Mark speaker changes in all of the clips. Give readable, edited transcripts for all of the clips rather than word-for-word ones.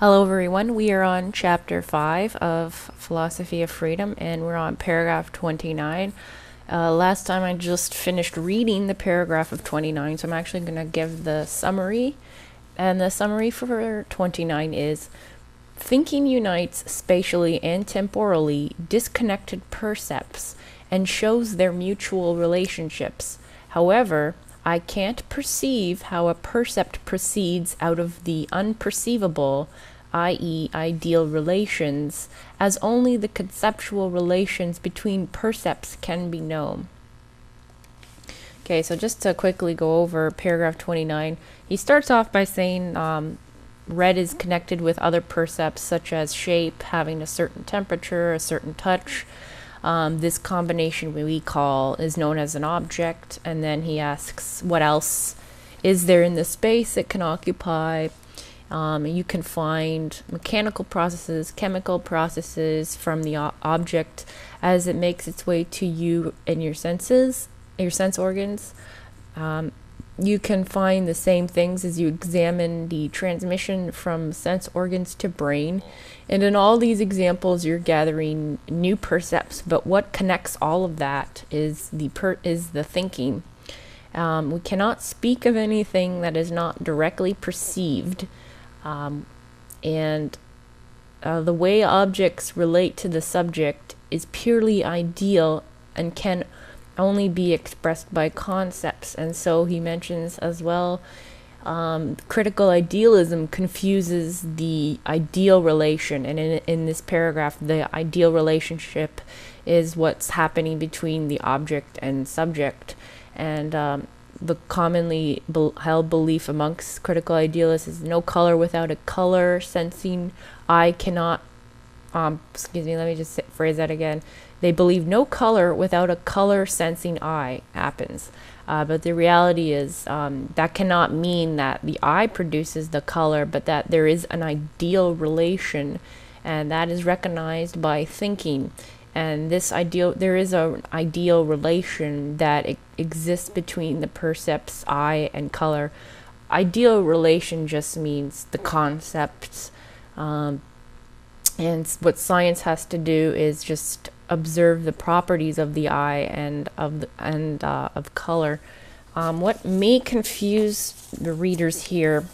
Speaker 1: Hello everyone, we are on chapter 5 of Philosophy of Freedom and we're on paragraph 29. Last time I just finished reading the paragraph of 29, so I'm actually going to give the summary. And the summary for 29 is: thinking unites spatially and temporally disconnected percepts and shows their mutual relationships. However, I can't perceive how a percept proceeds out of the unperceivable, i.e., ideal relations, as only the conceptual relations between percepts can be known. Okay, so just to quickly go over paragraph 29, he starts off by saying red is connected with other percepts such as shape, having a certain temperature, a certain touch. This combination is known as an object, and then he asks what else is there in the space it can occupy. You can find mechanical processes, chemical processes from the object as it makes its way to you and your senses, your sense organs. You can find the same things as you examine the transmission from sense organs to brain. And in all these examples, you're gathering new percepts. But what connects all of that is the thinking. We cannot speak of anything that is not directly perceived. The way objects relate to the subject is purely ideal and can only be expressed by concepts. And so he mentions as well, critical idealism confuses the ideal relation, and in this paragraph the ideal relationship is what's happening between the object and subject. And the commonly held belief amongst critical idealists is no color without a color sensing eye cannot let me just phrase that again. They believe no color without a color sensing eye happens. But the reality is that cannot mean that the eye produces the color, but that there is an ideal relation, and that is recognized by thinking. And there is an ideal relation that exists between the percepts eye and color. Ideal relation just means the concepts. And what science has to do is just observe the properties of the eye and of color. What may confuse the readers here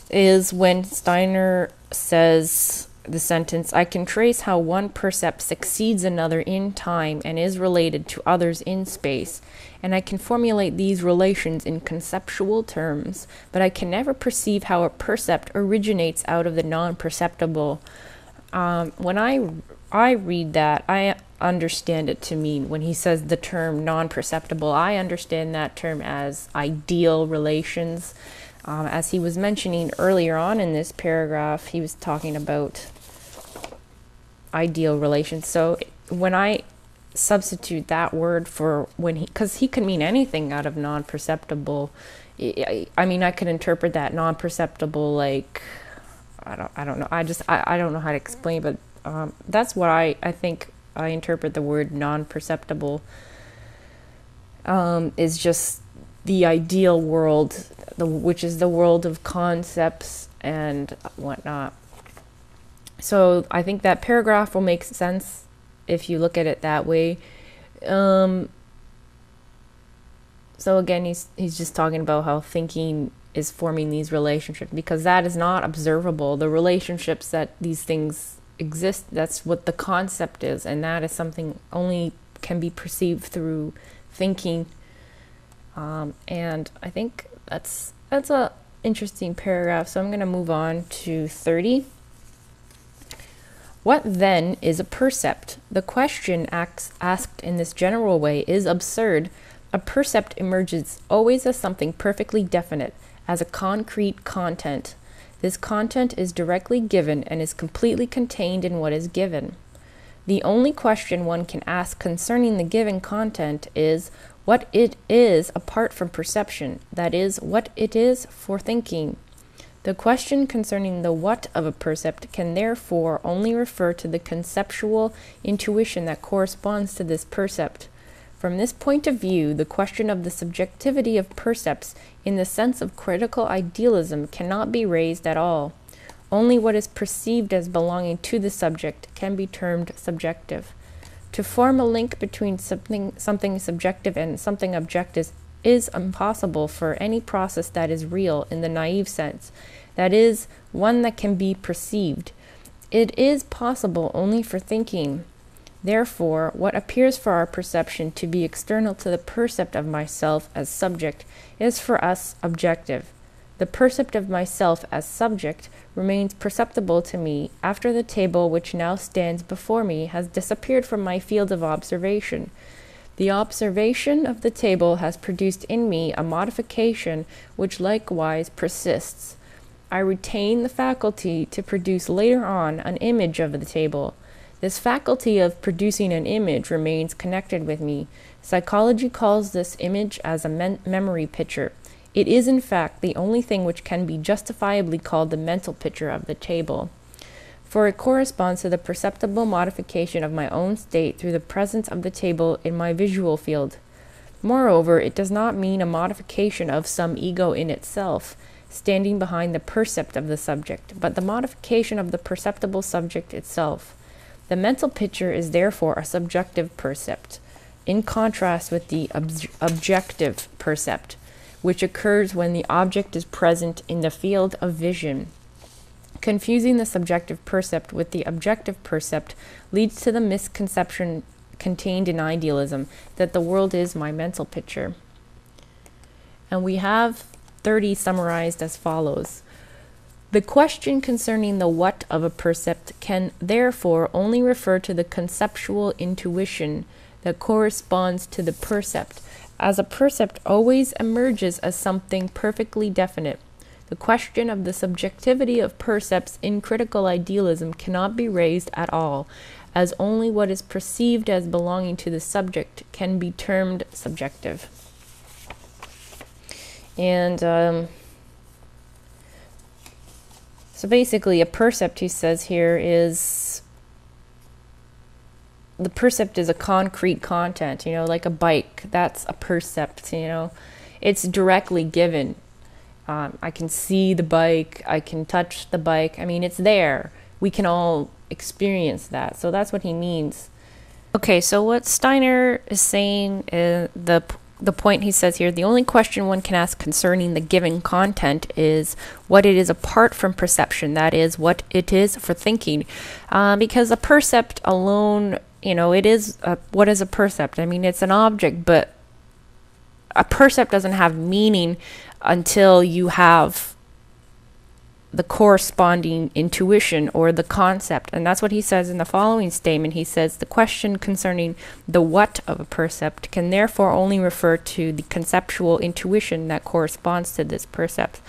Speaker 1: is when Steiner says the sentence, "I can trace how one percept succeeds another in time and is related to others in space, and I can formulate these relations in conceptual terms, but I can never perceive how a percept originates out of the non-perceptible." When I read that, I understand it to mean, when he says the term non-perceptible, I understand that term as ideal relations. As he was mentioning earlier on in this paragraph, he was talking about ideal relations. So when I substitute that word for because he can mean anything out of non-perceptible. I mean, I could interpret that non-perceptible like, I don't know. I don't know how to explain, but that's what I think I interpret the word non-perceptible is just the ideal world, which is the world of concepts and whatnot. So I think that paragraph will make sense if you look at it that way. So again, he's just talking about how thinking is forming these relationships, because that is not observable. The relationships that these things exist, that's what the concept is, and that is something only can be perceived through thinking. And I think that's a interesting paragraph. So I'm going to move on to 30. What then is a percept? The question asked in this general way is absurd. A percept emerges always as something perfectly definite, as a concrete content. This content is directly given and is completely contained in what is given. The only question one can ask concerning the given content is what it is apart from perception, that is, what it is for thinking. The question concerning the what of a percept can therefore only refer to the conceptual intuition that corresponds to this percept. From this point of view, the question of the subjectivity of percepts in the sense of critical idealism cannot be raised at all. Only what is perceived as belonging to the subject can be termed subjective. To form a link between something subjective and something objective is impossible for any process that is real in the naive sense, that is, one that can be perceived. It is possible only for thinking. Therefore, what appears for our perception to be external to the percept of myself as subject is for us objective. The percept of myself as subject remains perceptible to me after the table which now stands before me has disappeared from my field of observation. The observation of the table has produced in me a modification which likewise persists. I retain the faculty to produce later on an image of the table. This faculty of producing an image remains connected with me. Psychology calls this image as a memory picture. It is, in fact, the only thing which can be justifiably called the mental picture of the table, for it corresponds to the perceptible modification of my own state through the presence of the table in my visual field. Moreover, it does not mean a modification of some ego in itself, standing behind the percept of the subject, but the modification of the perceptible subject itself. The mental picture is therefore a subjective percept, in contrast with the objective percept, which occurs when the object is present in the field of vision. Confusing the subjective percept with the objective percept leads to the misconception contained in idealism that the world is my mental picture. And we have 30 summarized as follows. The question concerning the what of a percept can therefore only refer to the conceptual intuition that corresponds to the percept, as a percept always emerges as something perfectly definite. The question of the subjectivity of percepts in critical idealism cannot be raised at all, as only what is perceived as belonging to the subject can be termed subjective. And so basically a percept, he says here, is the percept is a concrete content, like a bike. That's a percept, It's directly given. I can see the bike. I can touch the bike. It's there. We can all experience that. So that's what he means. Okay, so what Steiner is saying, the point he says here, the only question one can ask concerning the given content is what it is apart from perception. That is, what it is for thinking. Because a percept alone, it is, what is a percept? It's an object, but a percept doesn't have meaning until you have the corresponding intuition or the concept. And that's what he says in the following statement. He says, the question concerning the what of a percept can therefore only refer to the conceptual intuition that corresponds to this percept.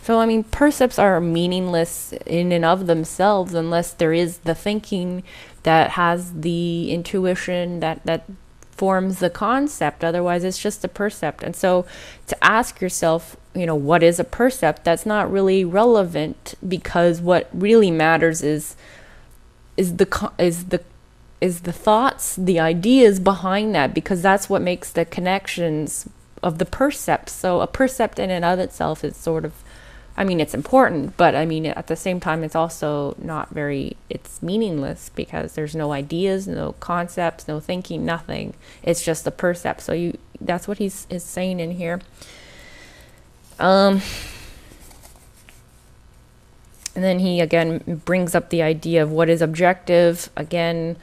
Speaker 1: So, percepts are meaningless in and of themselves unless there is the thinking that has the intuition that forms the concept. Otherwise, it's just a percept. And so to ask yourself, what is a percept? That's not really relevant, because what really matters is the thoughts, the ideas behind that, because that's what makes the connections of the percept. So a percept in and of itself is sort of, it's important, but at the same time, it's also it's meaningless, because there's no ideas, no concepts, no thinking, nothing. It's just a percept. So that's what he's saying in here. And then he again brings up the idea of what is objective again,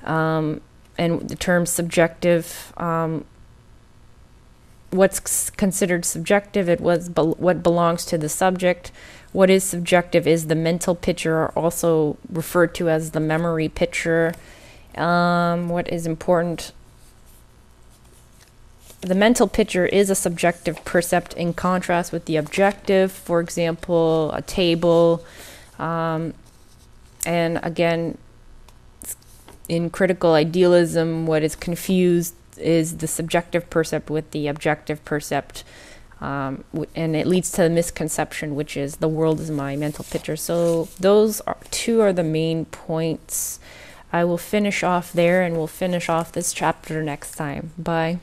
Speaker 1: and the term subjective. What's considered subjective, it was what belongs to the subject. What is subjective is the mental picture, also referred to as the memory picture. What is important? The mental picture is a subjective percept in contrast with the objective. For example, a table. And again, in critical idealism, what is confused is the subjective percept with the objective percept, and it leads to the misconception, which is the world is my mental picture. So those two are the main points. I will finish off there, and we'll finish off this chapter next time. Bye.